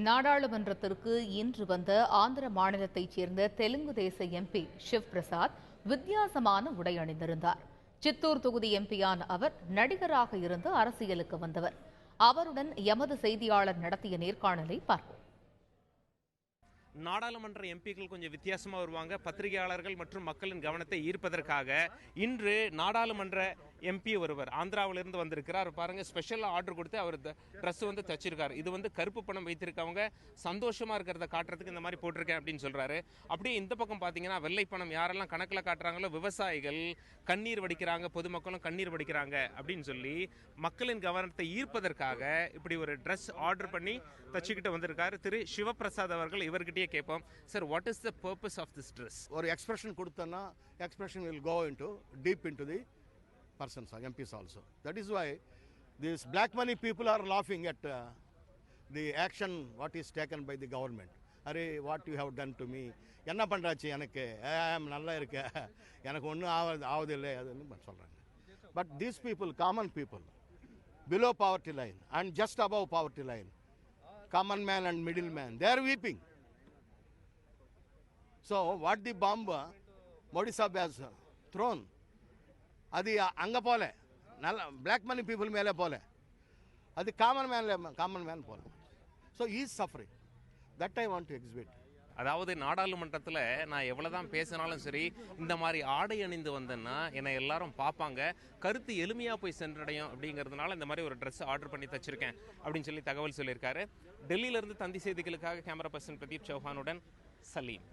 நாடாளுமன்றத்திற்கு இன்று வந்த ஆந்திர மாநிலத்தைச் சேர்ந்த தெலுங்கு தேச எம்பி ஷிவ் பிரசாத் வித்தியாசமான உடை அணிந்திருந்தார். சித்தூர் தொகுதி எம்பியான அவர் நடிகராக இருந்து அரசியலுக்கு வந்தவர். அவருடன் எமது செய்தியாளர் நடத்திய நேர்காணலை பார்ப்போம். நாடாளுமன்ற எம்பிக்கள் கொஞ்சம் வித்தியாசமாக வருவாங்க. பத்திரிகையாளர்கள் மற்றும் மக்களின் கவனத்தை ஈர்ப்பதற்காக இன்று நாடாளுமன்ற எம்பி ஒருவர் ஆந்திராவிலிருந்து வந்திருக்கிறார். பாருங்க, ஸ்பெஷலாக ஆர்டர் கொடுத்து அவர் ட்ரெஸ் தச்சிருக்காரு. இது கருப்பு பணம் வைத்திருக்கவங்க சந்தோஷமா இருக்கிறத காட்டுறதுக்கு இந்த மாதிரி போட்டிருக்கேன் அப்படின்னு சொல்றாரு. அப்படியே இந்த பக்கம் பார்த்தீங்கன்னா வெள்ளை பணம் யாரெல்லாம் கணக்கில் காட்டுறாங்களோ விவசாயிகள் கண்ணீர் வடிக்கிறாங்க, பொதுமக்களும் கண்ணீர் வடிக்கிறாங்க அப்படின்னு சொல்லி மக்களின் கவனத்தை ஈர்ப்பதற்காக இப்படி ஒரு ட்ரெஸ் ஆர்டர் பண்ணி தச்சுக்கிட்டு வந்திருக்காரு திரு சிவபிரசாத் அவர்கள். இவர்கிட்டயே கேட்போம், sir, what is the purpose of this dress? ஒரு எக்ஸ்பிரஷன் கொடுத்தனா expression will go into deep into the persons MPs also. That is why these black money people are laughing at the action what is taken by the government. Are what you have done to me, என்ன பண்றாச்சு எனக்கு, நல்லா இருக்க, எனக்கு ஒன்றும் ஆவதில்லை அதுன்னு சொல்றாங்க. But these people, common people below poverty line and just above poverty line, common man and middle man, they are weeping. So what the bomb Modi Sahab has thrown, அது அங்கே போல நல்ல பிளாக் மணி பீப்புள் மேலே போல, அது common man போல. So is suffering, that I want to exhibit. அதாவது நாடாளுமன்றத்தில் நான் எவ்வளோதான் பேசினாலும் சரி, இந்த மாதிரி ஆடை அணிந்து வந்தேன்னா என்னை எல்லாரும் பார்ப்பாங்க, கருத்து எளிமையாக போய் சென்றடையும் அப்படிங்கிறதுனால இந்த மாதிரி ஒரு ட்ரெஸ் ஆர்டர் பண்ணி தச்சிருக்கேன் அப்படின்னு சொல்லி தகவல் சொல்லியிருக்காரு. டெல்லியிலிருந்து தந்தி செய்திகளுக்காக கேமரா பர்சன் பிரதீப் சௌஹானுடன் சலீம்.